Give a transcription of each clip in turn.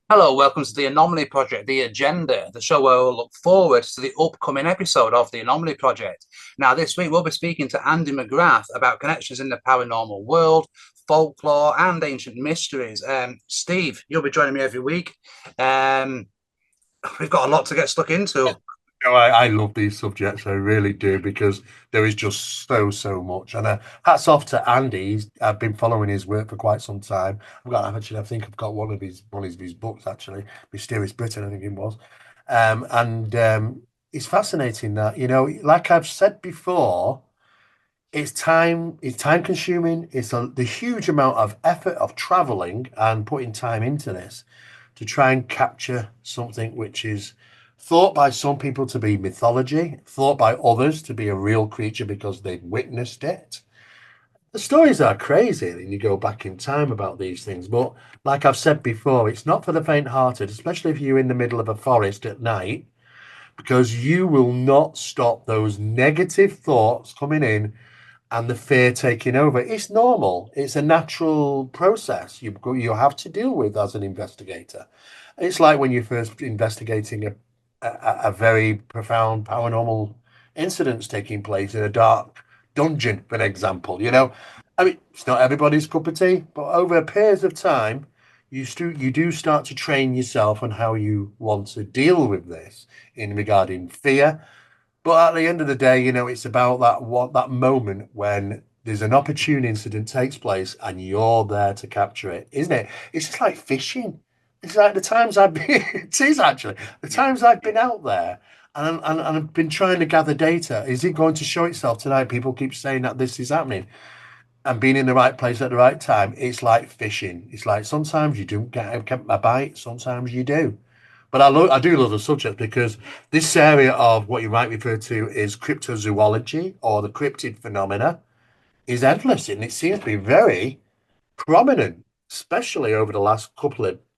Hello, welcome to the Anomaly Project, the agenda, the show where we'll look forward to the upcoming episode of the Anomaly Project. Now, this week we'll be speaking to Andy McGrath about connections in the paranormal world, folklore, and ancient mysteries. Steve, you'll be joining me every week. Um, we've got a lot to get stuck into. I love these subjects. I really do because there is just so much. And hats off to Andy. I've been following his work for quite some time. I think I've got one of his books actually, Mysterious Britain, I think it was. And it's fascinating that like I've said before, it's time consuming. The huge amount of effort of traveling and putting time into this to try and capture something which is thought by some people to be mythology, thought by others to be a real creature because they've witnessed it. The stories are crazy when you go back in time about these things, but like I've said before, it's not for the faint-hearted, especially if you're in the middle of a forest at night, because you will not stop those negative thoughts coming in and the fear taking over. It's normal. It's a natural process you have to deal with as an investigator. It's like when you're first investigating a very profound paranormal incidents taking place in a dark dungeon, for an example. I mean, it's not everybody's cup of tea, but over a period of time, you do start to train yourself on how you want to deal with this in regarding fear, but at the end of the day, it's about that moment when there's an opportune incident takes place and you're there to capture it, isn't it? It's just like fishing. It's like the times I've been, it is actually the Yeah. times I've been out there and I've been trying to gather data. Is it going to show itself tonight? People keep saying that this is happening and being in the right place at the right time. It's like fishing. It's like sometimes you don't get a bite, sometimes you do. But I do love the subject because this area of what you might refer to is cryptozoology or the cryptid phenomena is endless, and it seems to be very prominent, especially over the last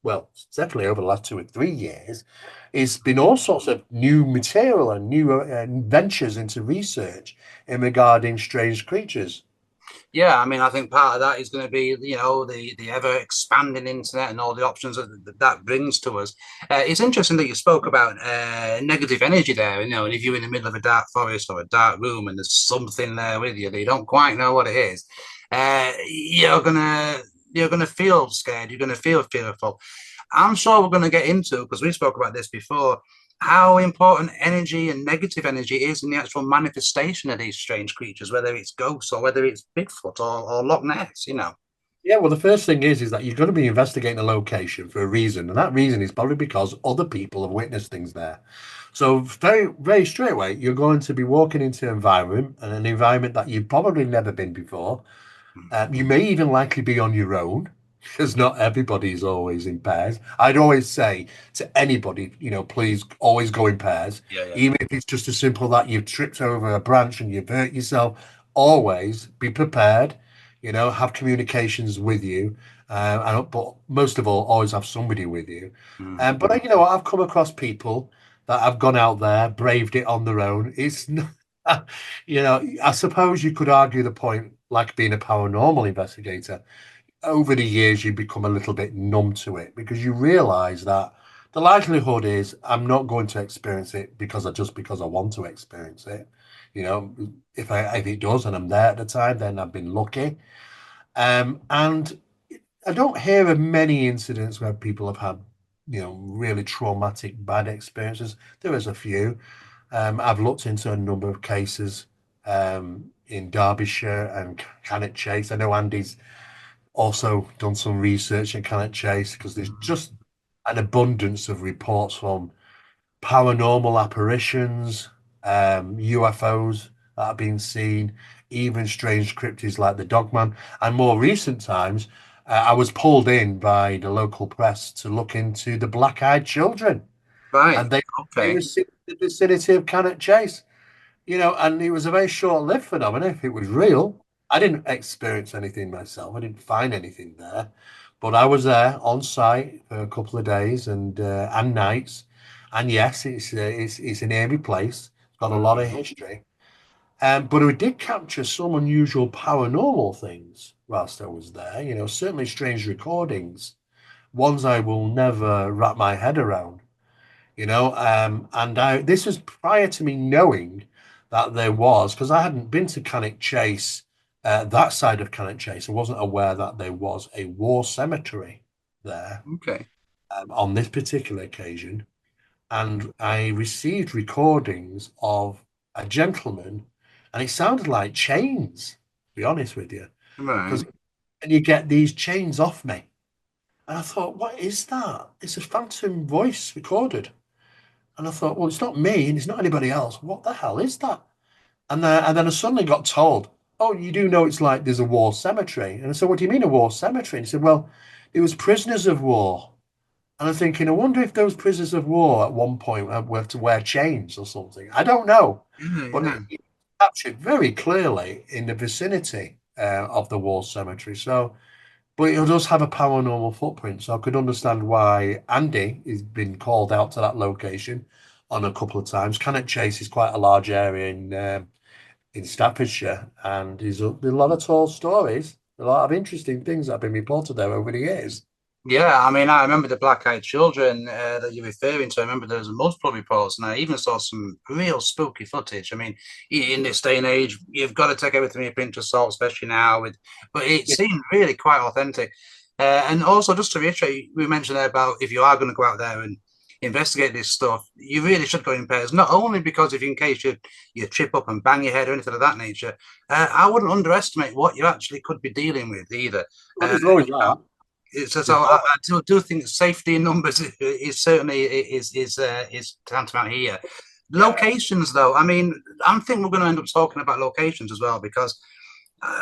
well, definitely over the last 2 or 3 years. It's been all sorts of new material and new ventures into research in regarding strange creatures. Yeah, I mean, I think part of that is going to be, the ever expanding internet and all the options that brings to us. It's interesting that you spoke about negative energy there, and if you're in the middle of a dark forest or a dark room and there's something there with you that you don't quite know what it is, you're gonna feel scared. You're gonna feel fearful. I'm sure we're going to get into, because we spoke about this before, how important energy and negative energy is in the actual manifestation of these strange creatures, whether it's ghosts or whether it's Bigfoot or Loch Ness. Yeah, well, the first thing is that you're going to be investigating a location for a reason, and that reason is probably because other people have witnessed things there. So very straight away, you're going to be walking into an environment that you've probably never been before. You may even likely be on your own, because not everybody is always in pairs. I'd always say to anybody, please always go in pairs, Yeah, yeah. even if it's just as simple that you've tripped over a branch and you've hurt yourself. Always be prepared, have communications with you, but most of all, always have somebody with you. Mm. But I've come across people that have gone out there, braved it on their own. It's not, I suppose you could argue the point, like being a paranormal investigator, over the years you become a little bit numb to it because you realize that the likelihood is I'm not going to experience it because I want to experience it. If it does and I'm there at the time, then I've been lucky. And I don't hear of many incidents where people have had, really traumatic bad experiences. There is a few. I've looked into a number of cases in Derbyshire and Cannock Chase. I know Andy's also done some research in Cannock Chase because there's Mm. just an abundance of reports from paranormal apparitions, UFOs that have been seen, even strange cryptids like the Dogman. And more recent times, I was pulled in by the local press to look into the black-eyed children, Right. and they Okay. were seen in the vicinity of Cannock Chase. And it was a very short-lived phenomenon. If it was real, I didn't experience anything myself. I didn't find anything there, but I was there on site for a couple of days and nights. And yes, it's an eerie place. It's got a lot of Mm. history. But we did capture some unusual paranormal things whilst I was there. Certainly strange recordings ones I will never wrap my head around, you know. And this was prior to me knowing that there was, because I hadn't been to Cannock Chase, that side of Cannock Chase. I wasn't aware that there was a war cemetery there Okay. on this particular occasion. And I received recordings of a gentleman, and it sounded like chains, to be honest with you, Right. because and you get these chains off me. And I thought, what is that? It's a phantom voice recorded. And I thought, well, it's not me and it's not anybody else. What the hell is that? And then I suddenly got told, oh, you do know it's like there's a war cemetery. And I said, what do you mean a war cemetery? And he said, well, it was prisoners of war. And I'm thinking, I wonder if those prisoners of war at one point were to wear chains or something. I don't know. Yeah, But yeah. it captured very clearly in the vicinity of the war cemetery. So, but it does have a paranormal footprint. So I could understand why Andy has been called out to that location on a couple of times. Cannock Chase is quite a large area in Staffordshire, and there's a lot of tall stories, a lot of interesting things that have been reported there over the years. Yeah, I mean, I remember the black-eyed children that you're referring to. I remember there was multiple reports, and I even saw some real spooky footage. I mean, in this day and age, you've got to take everything with a pinch of salt, especially now. But it Yeah, seemed really quite authentic. And also, just to reiterate, we mentioned there about if you are going to go out there and investigate this stuff, you really should go in pairs. Not only because if in case you trip up and bang your head or anything of that nature, I wouldn't underestimate what you actually could be dealing with either. well, there's always You know, that. so There's I always, do think safety in numbers is certainly is tantamount here. yeah. Locations, though, I mean, I'm thinking we're going to end up talking about locations as well because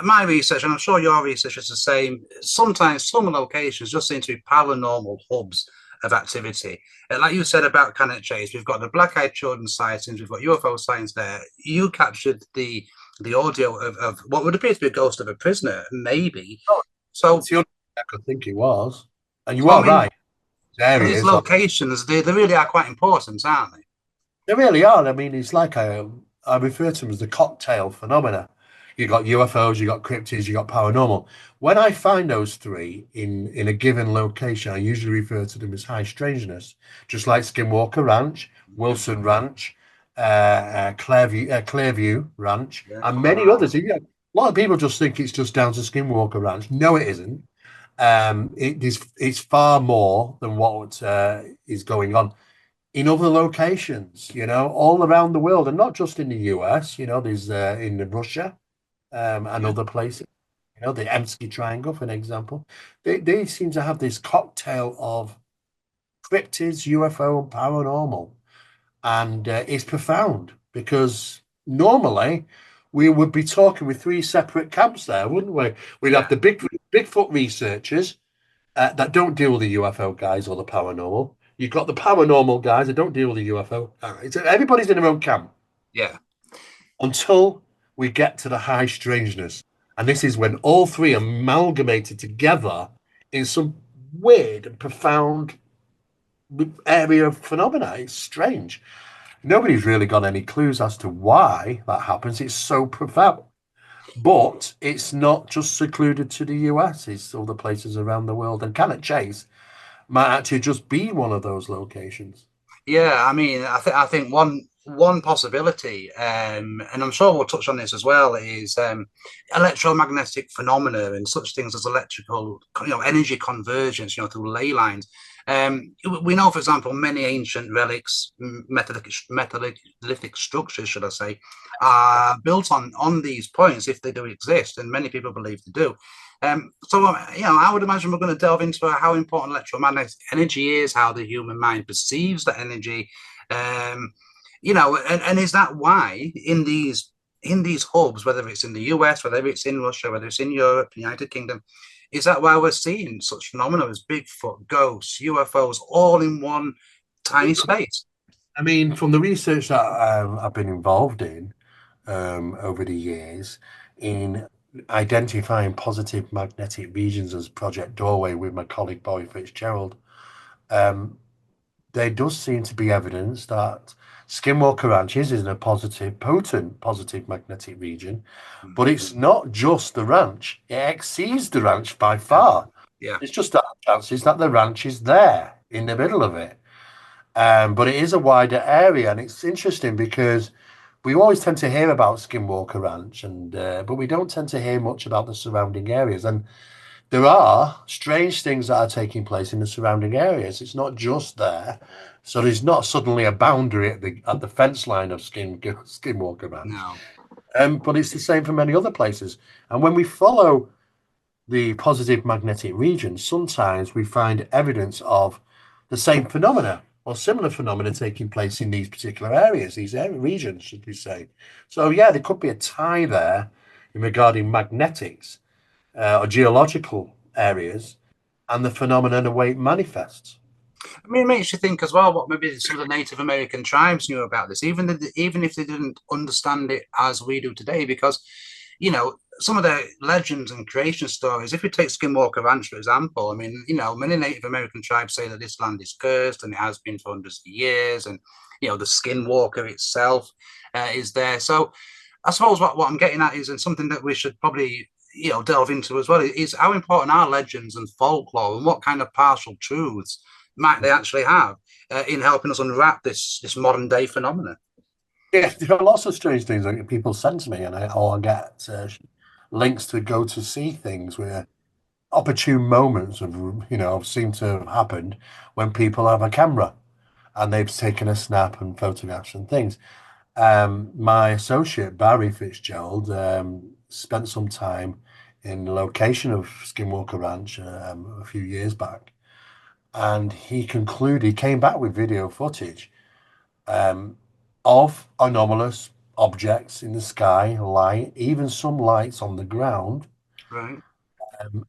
my research, and I'm sure your research is the same. Sometimes some locations just seem to be paranormal hubs of activity. Like you said about Cannock Chase, we've got the black-eyed children sightings, we've got UFO sightings there. You captured the audio of what would appear to be a ghost of a prisoner, maybe. Oh, So, it's the only thing I could think it was. And you so I are mean, right. There these is. locations, they really are quite important, aren't they? They really are. I mean, it's like I refer to them as the cocktail phenomena. You got UFOs, you got cryptids, you got paranormal. When I find those three in a given location, I usually refer to them as high strangeness, just like Skinwalker Ranch, Yeah, Wilson Ranch, Clearview Ranch, yeah, and many Colorado. others. A lot of people just think it's just down to Skinwalker Ranch. No, it isn't. It's far more than what is going on in other locations, all around the world, and not just in the US. There's in Russia and Yeah, other places. The Emsky Triangle, for an example. They seem to have this cocktail of cryptids, UFO, and paranormal, and it's profound because normally we would be talking with three separate camps there, wouldn't we? We'd have yeah, the Bigfoot researchers that don't deal with the UFO guys or the paranormal. You've got the paranormal guys that don't deal with the UFO. Everybody's in their own camp yeah. until we get to the high strangeness. And this is when all three are amalgamated together in some weird and profound area of phenomena. It's strange. Nobody's really got any clues as to why that happens. It's so profound. But it's not just secluded to the US, it's other places around the world. And Cannock Chase might actually just be one of those locations. Yeah, I mean, I think one possibility, and I'm sure we'll touch on this as well, is electromagnetic phenomena and such things as electrical, energy convergence, through ley lines. We know, for example, many ancient relics, metallithic structures, should I say, are built on these points if they do exist, and many people believe they do. I would imagine we're going to delve into how important electromagnetic energy is, how the human mind perceives that energy. And is that why in these hubs, whether it's in the US, whether it's in Russia, whether it's in Europe, United Kingdom, is that why we're seeing such phenomena as Bigfoot, ghosts, UFOs, all in one tiny space? I mean, from the research that I've been involved in over the years, in identifying positive magnetic regions as Project Doorway with my colleague Boy Fitzgerald, um, there does seem to be evidence that Skinwalker Ranches is in a positive, potent, positive magnetic region, but Mhm. it's not just the ranch. It exceeds the ranch by Yeah, far. Yeah. It's just that chances that the ranch is there in the middle of it. But it is a wider area, and it's interesting because we always tend to hear about Skinwalker Ranch, and but we don't tend to hear much about the surrounding areas. And there are strange things that are taking place in the surrounding areas. It's not just there, so there's not suddenly a boundary at the fence line of Skinwalker Ranch. No. But it's the same for many other places. And when we follow the positive magnetic region, sometimes we find evidence of the same phenomena or similar phenomena taking place in these particular areas, these regions, should we say. So, yeah, there could be a tie there in regarding magnetics or geological areas and the phenomenon and the way it manifests. I mean, it makes you think as well what maybe some of the Native American tribes knew about this, even if they didn't understand it as we do today, because some of the legends and creation stories. If we take Skinwalker Ranch for example, I mean, many Native American tribes say that this land is cursed and it has been for hundreds of years, and the Skinwalker itself is there. So, I suppose what I'm getting at is, and something that we should probably delve into as well, is how important are legends and folklore, and what kind of partial truths might they actually have in helping us unwrap this modern day phenomena. Yeah, there are lots of strange things that people send to me, and I get links to go to see things where opportune moments of seem to have happened when people have a camera and they've taken a snap and photographs and things. My associate Barry Fitzgerald spent some time in the location of Skinwalker Ranch a few years back, and he came back with video footage um, of anomalous objects in the sky, light, even some lights on the ground. Right.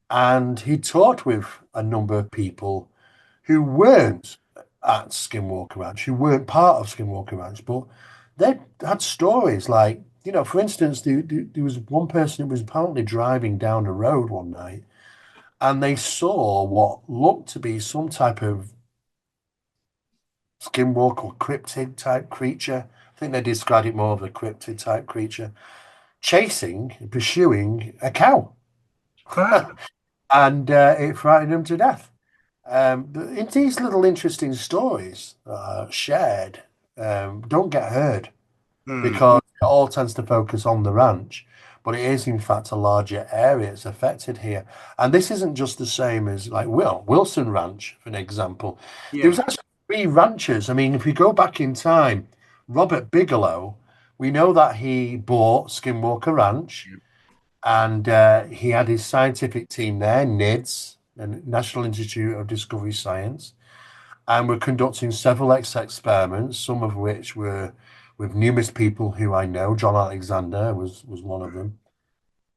And he talked with a number of people who weren't at Skinwalker Ranch, who weren't part of Skinwalker Ranch, but they had stories like, for instance, there was one person who was apparently driving down the road one night and they saw what looked to be some type of skinwalker or cryptid type creature. I think they described it more of a cryptid type creature pursuing a cow. Right. And it frightened them to death. In these little interesting stories shared don't get heard Hmm. because it all tends to focus on the ranch, but it is in fact a larger area that's affected here. And this isn't just the same as like Wilson Ranch, for an example. There Yeah. was actually three ranchers. I mean, if we go back in time, Robert Bigelow, we know that he bought Skinwalker Ranch and he had his scientific team there, NIDS, the National Institute of Discovery Science, and were conducting several experiments, some of which were with numerous people who I know. John Alexander was one of them,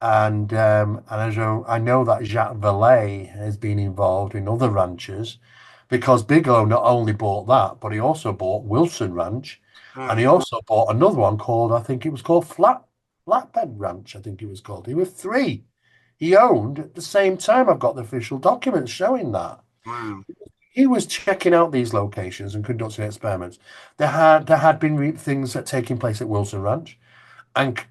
and I know that Jacques Vallée has been involved in other ranches because Bigelow not only bought that, but he also bought Wilson Ranch, and he Right. also bought another one called I think it was called Flatbed Ranch. I think it was called. He was three he owned at the same time. I've got the official documents showing that. Wow. He was checking out these locations and conducting experiments. There had been things that taking place at Wilson Ranch, and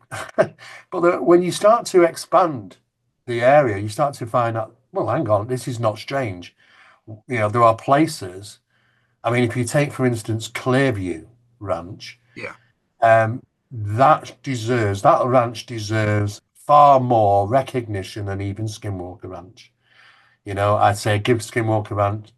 when you start to expand the area, you start to find out. Well, hang on, this is not strange. There are places. I mean, if you take, for instance, Clearview Ranch, Yeah. that ranch deserves far more recognition than even Skinwalker Ranch. I'd say give Skinwalker Ranch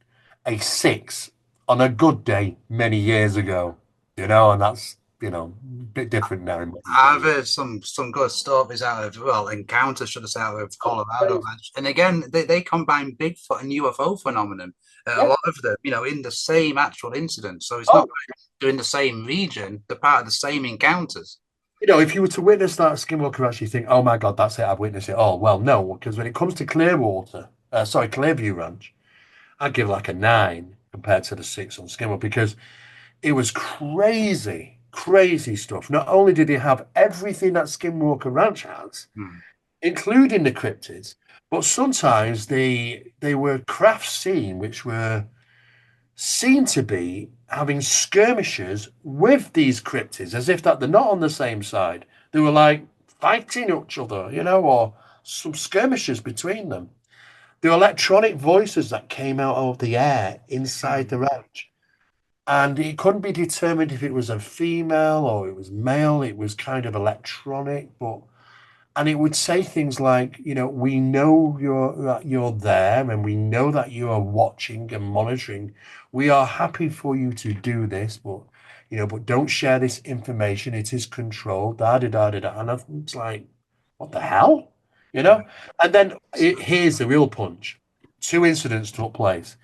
a 6 on a good day many years ago, and that's, a bit different now in modern I've days. heard some good stories out of, well, encounters, should I say, out of Colorado. And again, they combine Bigfoot and UFO phenomenon. A Yeah. lot of them, in the same actual incident. So it's not Oh, like they're in the same region, they're part of the same encounters. if you were to witness that Skinwalker Ranch, you think, oh my God, that's it, I've witnessed it all. Well, no, because when it comes to Clearview Ranch, I'd give like a 9 compared to the 6 on Skinwalker because it was crazy, crazy stuff. Not only did he have everything that Skinwalker Ranch has, Hmm. including the cryptids, but sometimes they were crafts seen which were seen to be having skirmishes with these cryptids, as if that they're not on the same side. They were like fighting each other, or some skirmishes between them. There were electronic voices that came out of the air inside Mm. the ranch. And it couldn't be determined if it was a female or it was male. It was kind of electronic, but and it would say things like, we know you're there, and we know that you are watching and monitoring. We are happy for you to do this, but don't share this information. It is controlled. Da da da da da. And it's like, what the hell, you Yeah. know? And then here's the real punch. Two incidents took place,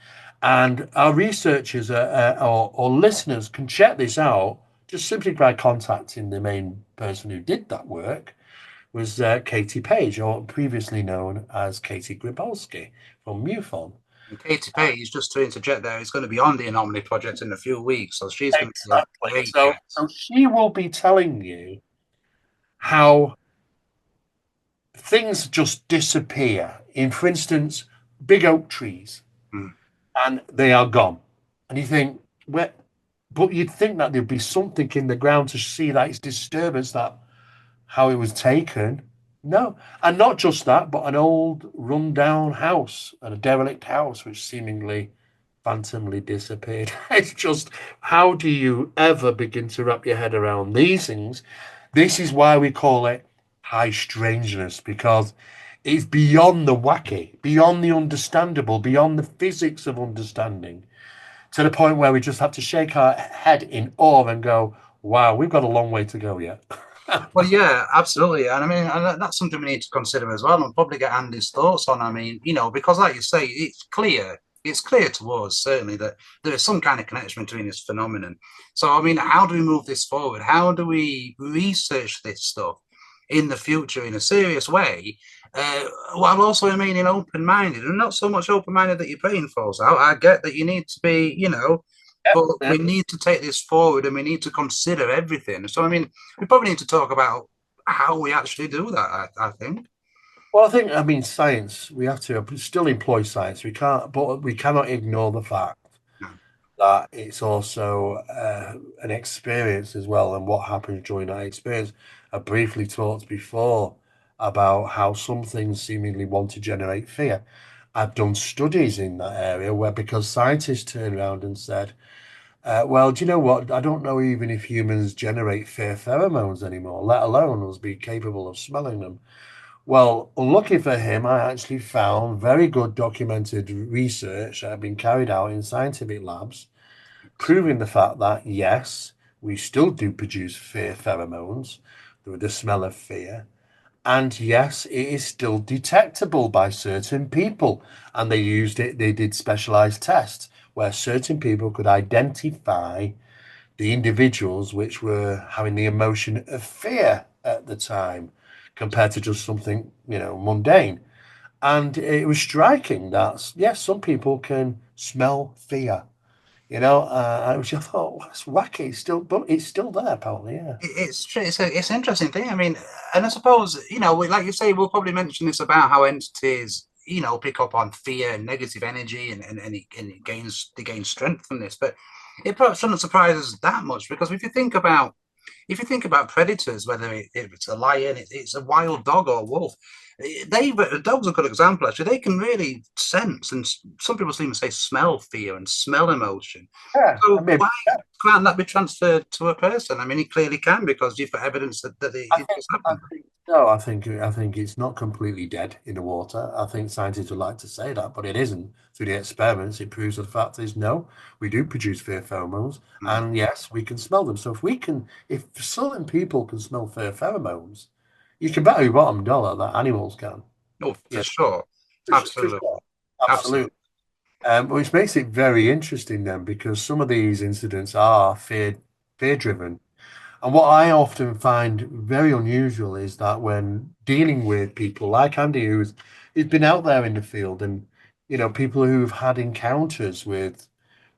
and our researchers or listeners can check this out just simply by contacting the main person who did that work was Katie Page, or previously known as Katie Grybowski from MUFON. And Katie Page, just to interject there, is going to be on the Anomaly Project in a few weeks, so she's going to be a Exactly. great So, guest. so she will be telling you how things just disappear in, for instance, big oak trees, Mm. and they are gone. And you think, well, but you'd think that there'd be something in the ground to see that it's disturbance, that how it was taken. No, and not just that, but an old rundown house and a derelict house which seemingly phantomly disappeared. It's just, how do you ever begin to wrap your head around these things? This is why we call it high strangeness, because it's beyond the wacky, beyond the understandable, beyond the physics of understanding, to the point where we just have to shake our head in awe and go, wow, we've got a long way to go yet. Well, yeah, absolutely. And I mean, and that's something we need to consider as well and probably get Andy's thoughts on. I mean, because like you say, it's clear to us certainly that there is some kind of connection between this phenomenon. So, I mean, how do we move this forward? How do we research this stuff in the future in a serious way, while also remaining open-minded and not so much open-minded that your brain falls out? I get that you need to be, but we Yep. need to take this forward and we need to consider everything. So, I mean, we probably need to talk about how we actually do that, I think. Well, I mean, science, we have to still employ science. We can't, but we cannot ignore the fact that it's also an experience as well, and what happens during that experience. I briefly talked before about how some things seemingly want to generate fear. I've done studies in that area where, because scientists turned around and said, well, do you know what? I don't know even if humans generate fear pheromones anymore, let alone us be capable of smelling them. Well, unlucky for him, I actually found very good documented research that had been carried out in scientific labs, proving the fact that yes, we still do produce fear pheromones, the smell of fear, and yes, it is still detectable by certain people. And they did specialized tests where certain people could identify the individuals which were having the emotion of fear at the time compared to just something, mundane. And it was striking that, yes, some people can smell fear, which I thought, well, that's wacky. It's still, but it's still there, apparently, yeah. It's true. It's an interesting thing. I mean, and I suppose like you say, we'll probably mention this about how entities pick up on fear and negative energy, and it gains strength from this. But it perhaps shouldn't surprise us that much because if you think about predators, whether it's a lion, it's a wild dog or a wolf, a dog's a good example actually. They can really sense, and some people seem to say smell fear and smell emotion. Yeah, I So mean, why can't that be transferred to a person? I mean, it clearly can because you've got evidence that it does I happen. think no, I think it's not completely dead in the water. I think scientists would like to say that, but it isn't. Through the experiments, it proves the fact is no, we do produce fear pheromones, Mm. and yes, we can smell them. So if certain people can smell fear pheromones, you can bet your bottom dollar that animals can. Oh, for Yeah, sure, for absolutely, sure, absolutely. absolutely. Which makes it very interesting then, because some of these incidents are fear driven. And what I often find very unusual is that when dealing with people like Andy, who's been out there in the field, and people who've had encounters with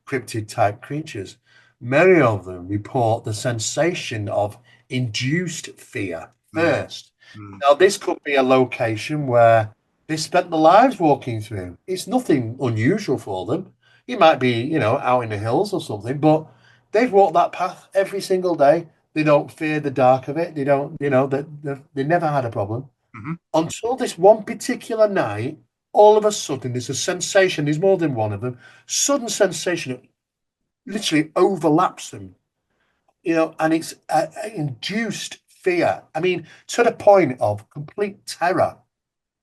cryptid type creatures, many of them report the sensation of induced fear Mm, first. mm, Now, this could be a location where they spent their lives walking through. It's nothing unusual for them. You might be, out in the hills or something, but they've walked that path every single day. They don't fear the dark of it. They don't, they never had a problem mhm. until this one particular night. all of a sudden there's a sensation, there's more than one of them, sudden sensation that literally overlaps them, and it's induced fear. I mean, to the point of complete terror.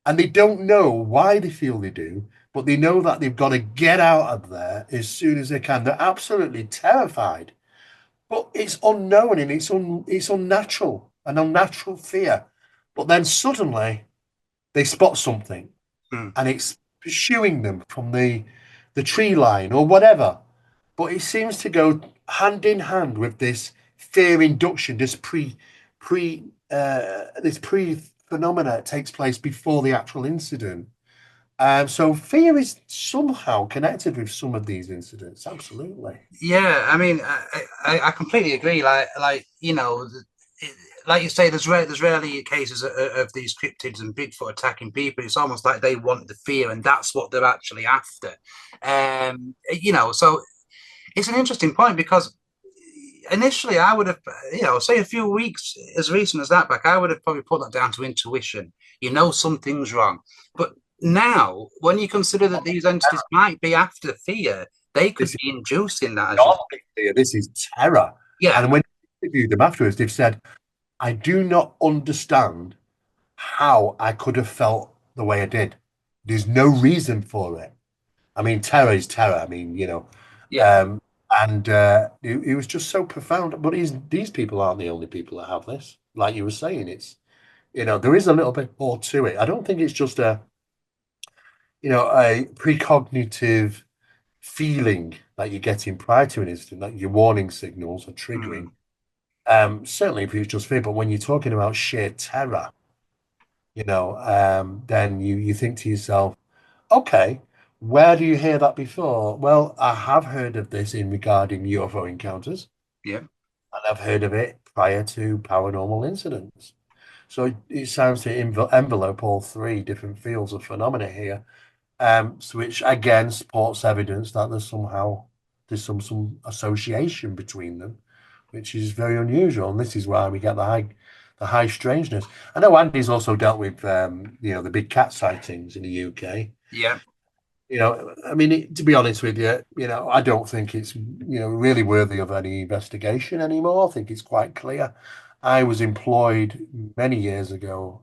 And they don't know why they feel they do, but they know that they've got to get out of there as soon as they can. They're absolutely terrified, but it's unknown and it's unnatural, an unnatural fear. But then suddenly they spot something Hmm. and it's pursuing them from the tree line or whatever. But it seems to go hand in hand with this fear induction, this pre phenomena that takes place before the actual incident. So fear is somehow connected with some of these incidents. Absolutely. Yeah, I mean, I completely agree. It, like you say, there's rarely cases of these cryptids and Bigfoot attacking people. It's almost like they want the fear, and that's what they're actually after. So it's an interesting point because initially I would have, say a few weeks as recent as that back, I would have probably put that down to intuition. Something's wrong. But now, when you consider that these entities might be after fear, they could This is be inducing that, as you not fear. This is terror. yeah, And when I interviewed them afterwards, they've said, I do not understand how I could have felt the way I did. There's no reason for it. I mean, terror is terror. I mean, yeah, um, and it was just so profound. But these people aren't the only people that have this. Like you were saying, there is a little bit more to it. I don't think it's just a precognitive feeling that you're getting prior to an incident, that your warning signals are triggering. mm, Certainly if it's just fear, but when you're talking about sheer terror, then you think to yourself, okay, where do you hear that before? Well, I have heard of this in regarding UFO encounters, yeah, and I've heard of it prior to paranormal incidents. So it sounds to envelope all three different fields of phenomena here, so which again supports evidence that there's some association between them, which is very unusual, and this is why we get the high strangeness. I know Andy's also dealt with the big cat sightings in the UK. yeah, I mean, to be honest with you, I don't think it's really worthy of any investigation anymore. I think it's quite clear. I was employed many years ago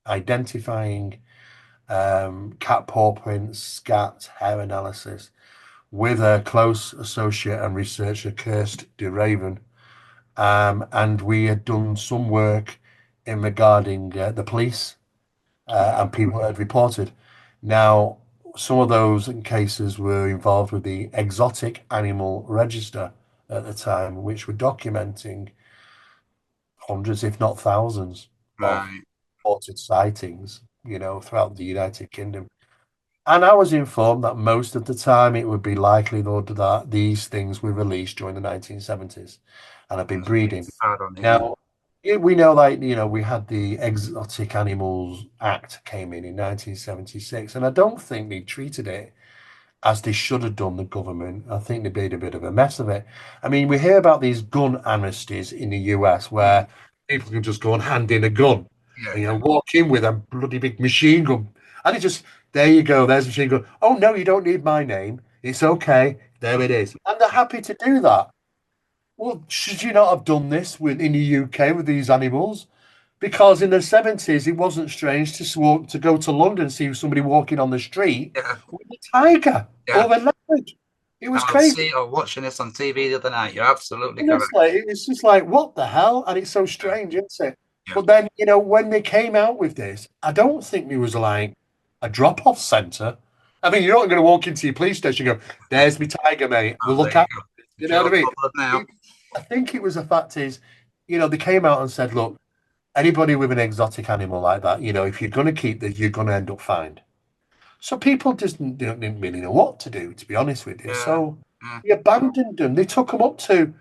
identifying cat paw prints, scat, hair analysis with a close associate and researcher, Kirst de Raven. And we had done some work in regarding the police and people had reported. Now, some of those cases were involved with the exotic animal register at the time, which were documenting hundreds, if not thousands, of right, reported sightings, throughout the United Kingdom. And I was informed that most of the time it would be likelihood that these things were released during the 1970s and have been breeding. hard on it, yeah, Now, we know, like, we had the Exotic Animals Act came in 1976, and I don't think they treated it as they should have done, the government. I think they made a bit of a mess of it. I mean, we hear about these gun amnesties in the US mm, where people can just go and hand in a gun yeah, and, walk in with a bloody big machine gun. And it just, there you go, there's a machine gun. Oh, no, you don't need my name. It's okay. There it is. And they're happy to do that. Well, should you not have done this in the UK with these animals? Because in the 70s, it wasn't strange to go to London and see somebody walking on the street yeah, with a tiger yeah. or a leopard. It was I was crazy. watching this on TV the other night. You're absolutely correct. Honestly, it's just like, what the hell? And it's so Yeah, strange, isn't it? yeah, But then, when they came out with this, I don't think there was like a drop-off center. I mean, you're not going to walk into your police station and go, there's my tiger, mate. We'll oh, there look you at go. it. You know Feel what I mean? covered now. I think it was the fact is, they came out and said, look, anybody with an exotic animal like that, if you're going to keep this, you're going to end up fined. So people just didn't really know what to do, to be honest with you. Yeah, So yeah, they abandoned them. They took them up to,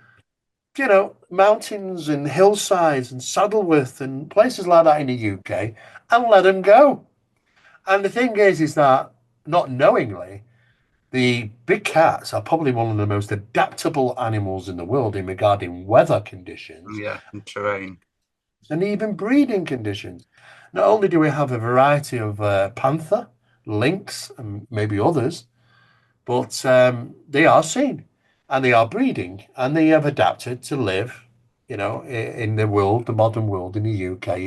mountains and hillsides and Saddleworth and places like that in the UK and let them go. And the thing is that not knowingly, the big cats are probably one of the most adaptable animals in the world in regarding weather conditions yeah, and terrain. and even breeding conditions. Not only do we have a variety of panther, lynx, and maybe others, but they are seen and they are breeding and they have adapted to live, in the world, the modern world in the UK,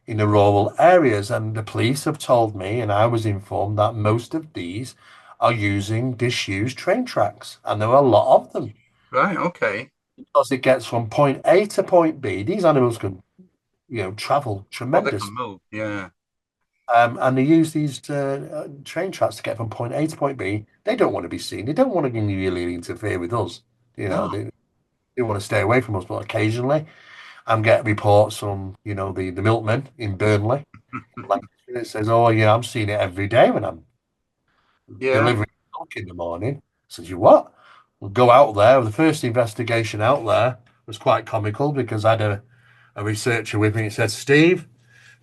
in the rural areas. And the police have told me, and I was informed that most of these are using disused train tracks, and there are a lot of them Right. Okay. because it gets from point A to point B. These animals can, travel Well, they can tremendous. move. Yeah. And they use these train tracks to get from point A to point B. They don't want to be seen. They don't want to really interfere with us. No. They want to stay away from us. But occasionally, I'm getting reports from, the milkman in Burnley. Like it says, "Oh yeah, I'm seeing it every day when I'm Yeah. delivering milk in the morning." I said, "You what?" We'll go out there. The first investigation out there was quite comical because I had a researcher with me. He said, "Steve,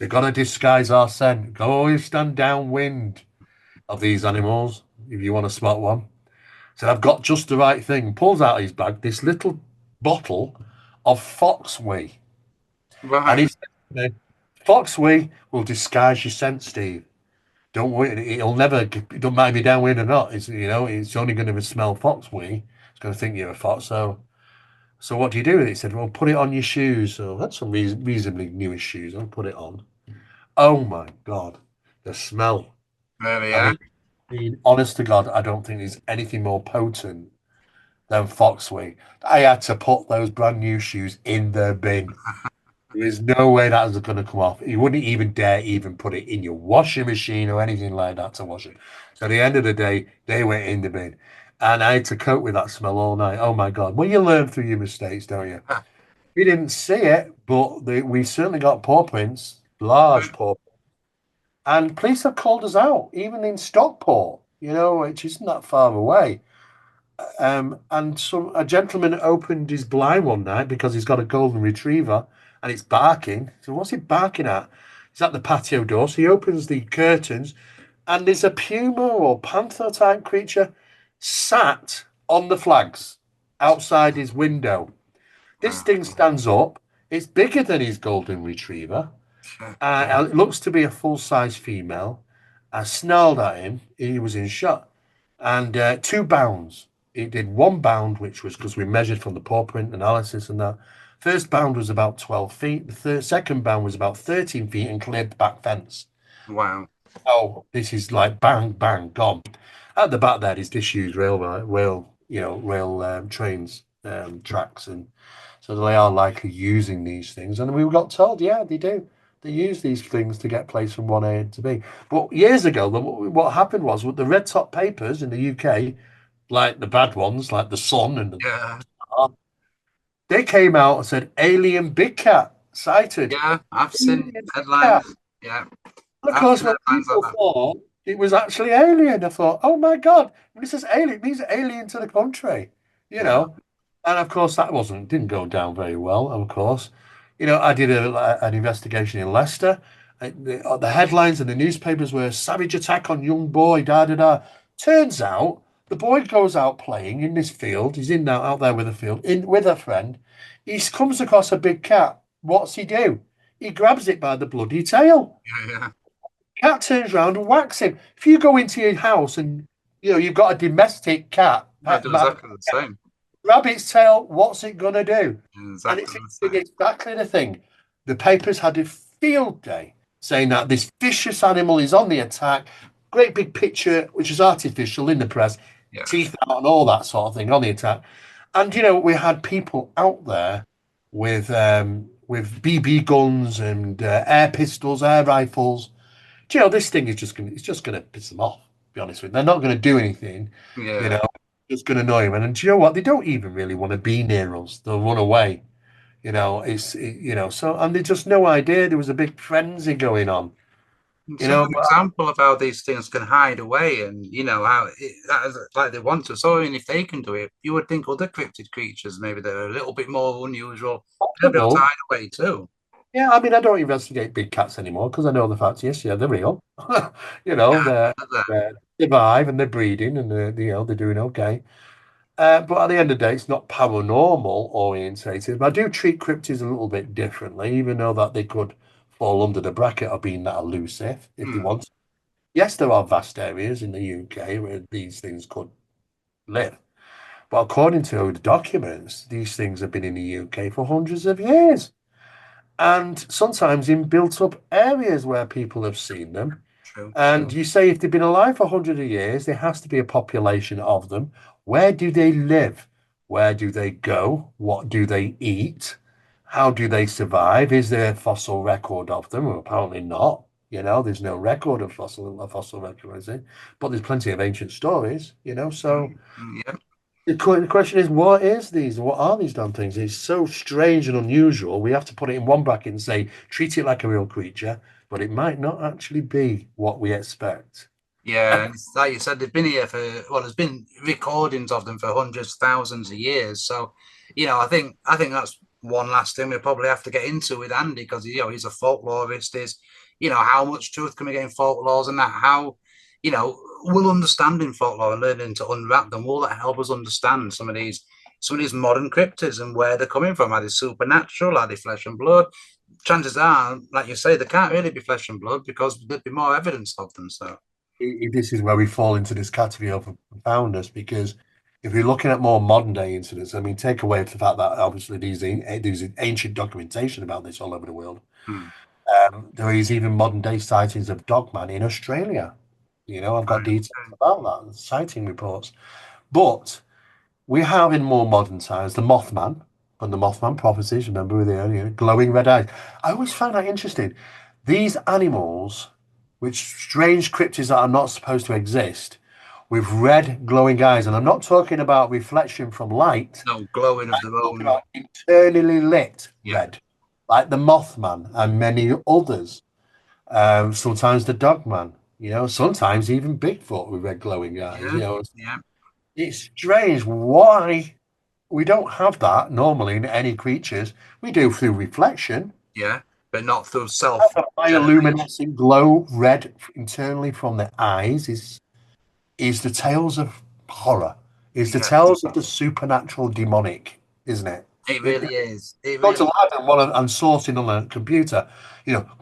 we've got to disguise our scent. Go always stand downwind of these animals if you want to spot one." Said, "I've got just the right thing." Pulls out his bag this little bottle of foxwee. And he Right. said, "Foxwee will disguise your scent, Steve. Don't worry, it'll never, it don't matter if you're downwind or not. It's only going to smell foxwee. It's going to think you're a fox. So what do you do with it?" He said, "Well, put it on your shoes." So that's some reasonably newish shoes. I'll put it on. Oh my God, the smell. Really, I yeah. mean, honest to God, I don't think there's anything more potent than Foxwing. I had to put those brand new shoes in the bin. There is no way that was going to come off. You wouldn't even dare even put it in your washing machine or anything like that to wash it. So at the end of the day, they went in the bin. And I had to cope with that smell all night. Oh my God. Well, you learn through your mistakes, don't you? We didn't see it, but we certainly got paw prints, large Right. paw. And police have called us out, even in Stockport, which isn't that far away. And a gentleman opened his blind one night because he's got a golden retriever and it's barking. So what's he barking at? He's at the patio door. So he opens the curtains and there's a puma or panther type creature sat on the flags outside his window. This Wow. thing stands up. It's bigger than his golden retriever. Yeah. It looks to be a full-size female. I snarled at him. He was in shot. And two bounds. It did one bound, which was because we measured from the paw print analysis and that. First bound was about 12 feet. Second bound was about 13 feet and cleared the back fence. Wow. Oh, this is like bang, bang, gone. At the back there is disused rail trains, tracks, and so they are likely using these things. And we got told, yeah, they do. They use these things to get placed from one A to B. But years ago, what happened was with the red top papers in the UK, like the bad ones, like the Sun and the Yeah. Star, they came out and said alien big cat sighted. Yeah. I've seen Alien big cat. headlines. Yeah. And of I've course, seen when headlines like people that. thought it was actually alien, I thought, oh my God, when it says alien, it means alien to the country, you Yeah. know. And of course, that didn't go down very well, of course. I did an investigation in Leicester. The headlines in the newspapers were savage attack on young boy, da da da. Turns out the boy goes out playing in this field. He's in now out there with a field, in with a friend. He comes across a big cat. What's he do? He grabs it by the bloody tail. Yeah. Yeah. Cat turns round and whacks him. If you go into your house and you've got a domestic cat, They do exactly the same. grab its tail, what's it gonna do? And Exactly it's the same. exactly the thing. The papers had a field day saying that this vicious animal is on the attack. Great big picture, which is artificial in the press, Yeah. teeth out and all that sort of thing on the attack. And we had people out there with BB guns and air pistols, air rifles. This thing is just gonna piss them off. To be honest with you, they're not going to do anything. You Yeah. know, it's going to annoy them. And do you know what? They don't even really want to be near us. They'll run away. So and they just no idea there was a big frenzy going on. It's a good But example of how these things can hide away, and how that is like they want to. So, and if they can do it, you would think other cryptid creatures, maybe they're a little bit more unusual, I they'll don't be able to know. hide away too. Yeah, I mean, I don't investigate big cats anymore because I know the fact. Yes, yeah, they're real. Yeah, They're survive and they're breeding and they're doing okay. But at the end of the day, it's not paranormal orientated. But I do treat cryptids a little bit differently, even though that they could fall under the bracket of being that elusive if they Hmm. want. Yes, there are vast areas in the UK where these things could live. But according to the documents, these things have been in the UK for hundreds of years. And sometimes in built up areas where people have seen them. True. And you say if they've been alive for hundreds of years, there has to be a population of them. Where do they live? Where do they go? What do they eat? How do they survive? Is there a fossil record of them? Well, apparently not. There's no record of a fossil record, is it? But there's plenty of ancient stories, so Yeah. the question is, what is these? What are these damn things? It's so strange and unusual. We have to put it in one bracket and say, treat it like a real creature, but it might not actually be what we expect. Yeah, and it's like you said, they've been here for, well, there's been recordings of them for hundreds, thousands of years. So, I think that's one last thing we probably have to get into with Andy, because he's a folklorist. Is how much truth can we get in folklores, and that how will understanding folklore and learning to unwrap them, will that help us understand some of these modern cryptids and where they're coming from? Are they supernatural? Are they flesh and blood? Chances are, like you say, they can't really be flesh and blood because there'd be more evidence of them. So. This is where we fall into this category of profoundness because if we're looking at more modern day incidents, I mean, take away the fact that obviously there's ancient documentation about this all over the world. Hmm. There is even modern day sightings of Dogman in Australia. I've got details about that, sighting reports. But we have in more modern times the Mothman from the Mothman prophecies. Remember with the glowing red eyes? I always find that interesting. These animals, which strange cryptids that are not supposed to exist, with red glowing eyes, and I'm not talking about reflection from light. No, glowing of I'm their talking own. about internally lit Yeah, red, like the Mothman and many others. Sometimes the Dogman. Sometimes even Bigfoot with red glowing eyes. yeah, yeah, It's strange why we don't have that normally in any creatures. We do through reflection. yeah, but not through Have a self-generation. bioluminescent glow red internally from the eyes is the tales of horror. Is the Yeah, tales of the supernatural demonic, isn't it? it It really is. It go to really. lab and sourcing on a computer,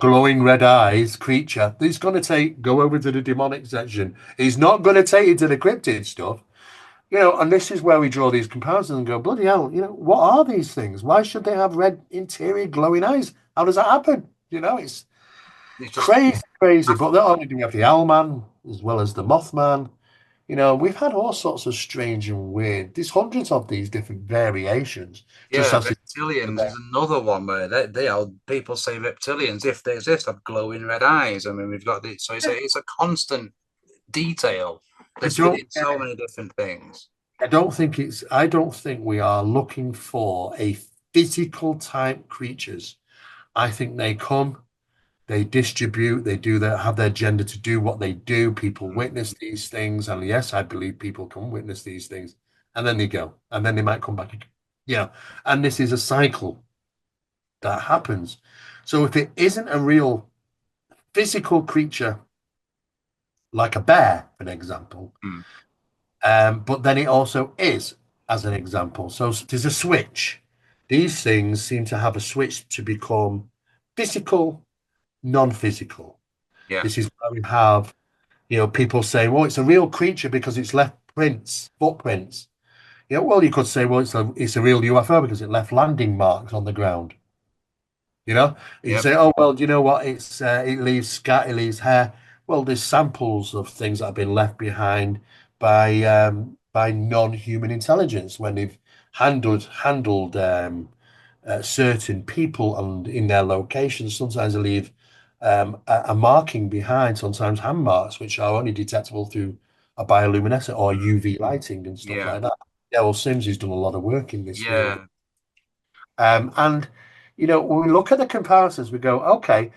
glowing red eyes creature. He's going to go over to the demonic section. He's not going to take you to the cryptid stuff. And this is where we draw these comparisons and go, bloody hell, what are these things? Why should they have red interior glowing eyes? How does that happen? It's It's just. crazy, crazy. But not only do we have the Owlman as well as the Mothman, we've had all sorts of strange and weird. There's hundreds of these different variations, just Yeah, as reptilians is another one where they are, people say reptilians, if they exist, have glowing red eyes. I mean, we've got the so it's a constant detail I that's don't within get so it. many different things. I don't think we are looking for a physical type creatures. I think they come. They distribute, they have their agenda to do what they do. People Mm. witness these things. And yes, I believe people can witness these things. And then they go. And then they might come back again. And this is a cycle that happens. So if it isn't a real physical creature, like a bear, for an example, Mm. but then it also is, as an example. So there's a switch. These things seem to have a switch to become physical, non-physical. Yeah, This is why we have people say, well, it's a real creature because it's left footprints. Well, you could say, well, it's a real UFO because it left landing marks on the ground. You know, you yep, say, oh, well, you know what? It leaves scat, it leaves hair. Well, there's samples of things that have been left behind by non-human intelligence when they've handled certain people and in their locations. Sometimes they leave a marking behind, sometimes hand marks, which are only detectable through a bioluminescent or mm, UV lighting and stuff yeah, like that. Yeah, well, Sims has done a lot of work in this field. yeah, And, when we look at the comparisons, we go, okay,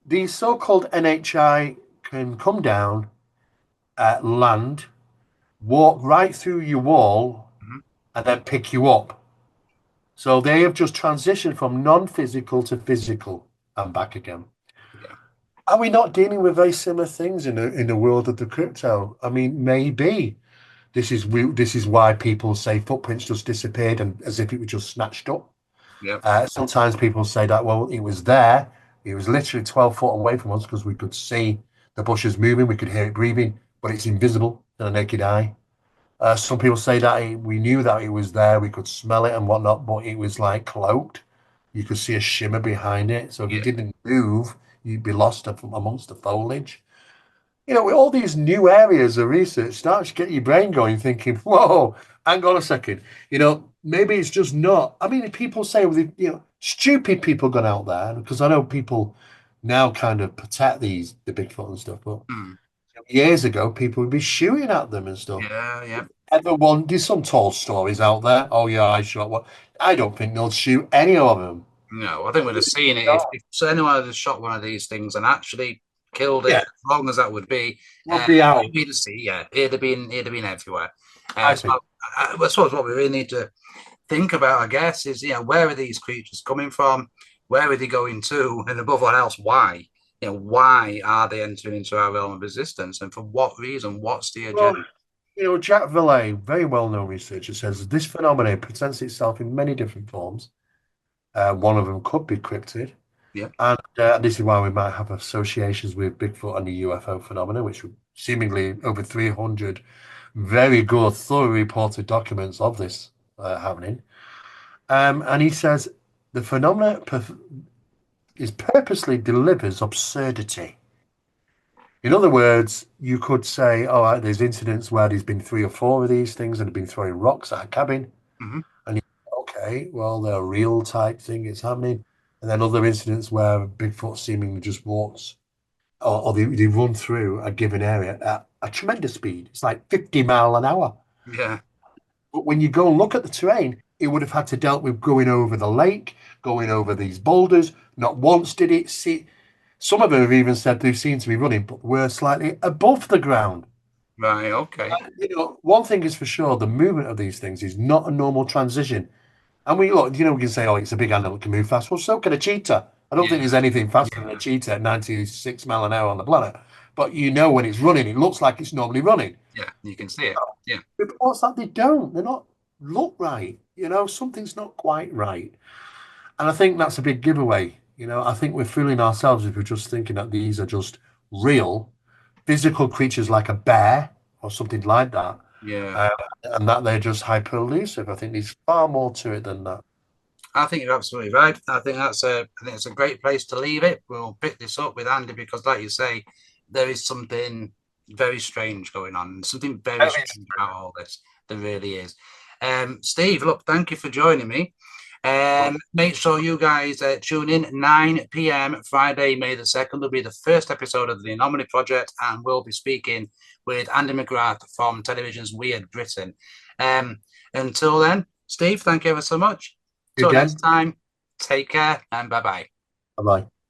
these so-called NHI can come down, land, walk right through your wall, mhm, and then pick you up. So they have just transitioned from non-physical to physical and back again. yeah, Are we not dealing with very similar things in the world of the crypto? I mean, maybe this is why people say footprints just disappeared and as if it was just snatched up. yep, Sometimes people say that, well, it was there. It was literally 12 foot away from us because we could see The bush is moving, we could hear it breathing, but it's invisible to the naked eye. Some people say that we knew that it was there, we could smell it and whatnot, but it was like cloaked. You could see a shimmer behind it. So if you Yeah. didn't move, you'd be lost amongst the foliage. With all these new areas of research, starts to get your brain going, thinking, whoa, hang on a second. Maybe it's just not. I mean, people say, stupid people gone out there, because I know people now kind of protect the Bigfoot and stuff, but Hmm. years ago, people would be shooting at them and stuff. Yeah, yeah. There's some tall stories out there. Oh, yeah, I shot one. I don't think they'll shoot any of them. No, I think we'd have seen it if so anyone had shot one of these things and actually killed it, Yeah, as long as that would be, we'll be out, we'd have seen, yeah, it'd have been everywhere. I So think. I suppose what we really need to think about, I guess, is where are these creatures coming from? Where are they going to? And above all else, why? Why are they entering into our realm of existence? And for what reason? What's the Well, agenda? Jack Villay, very well-known researcher, says this phenomenon presents itself in many different forms. One of them could be cryptid, Yeah. and this is why we might have associations with Bigfoot and the UFO phenomena, which seemingly over 300 very good, thoroughly reported documents of this happening. And he says the phenomena is purposely delivers absurdity. In other words, you could say, all right, there's incidents where there's been three or four of these things and have been throwing rocks at a cabin. Hmm. And okay, well, they're a real type thing is happening. And then other incidents where Bigfoot seemingly just walks or they run through a given area at a tremendous speed. It's like 50 mile an hour. Yeah. But when you go and look at the terrain, it would have had to dealt with going over the lake, going over these boulders. Not once did it see. Some of them have even said they seem to be running, but we're slightly above the ground. Right. Okay. One thing is for sure, the movement of these things is not a normal transition. And we can say, oh, it's a big animal that can move fast. Well, so can a cheetah. I don't think Yeah. there's anything faster than a cheetah at 96 mile an hour on the planet. But when it's running, it looks like it's normally running. Yeah. You can see it. Yeah. Reports that they don't. They're not look right. Something's not quite right. And I think that's a big giveaway. I think we're fooling ourselves if we're just thinking that these are just real physical creatures like a bear or something like that, Yeah. uh, and that they're just hyper elusive. I think there's far more to it than that. I think you're absolutely right. I think it's a great place to leave it. We'll pick this up with Andy because, like you say, there is something very strange going on. Something very strange about all this. There really is. Steve, look, thank you for joining me. Make sure you guys tune in 9 p.m. Friday, May the 2nd. Will be the first episode of the Anomaly Project, and we'll be speaking with Andy McGrath from television's Weird Britain. Until then, Steve, thank you ever so much. Till next Again, time, take care and bye bye. bye bye.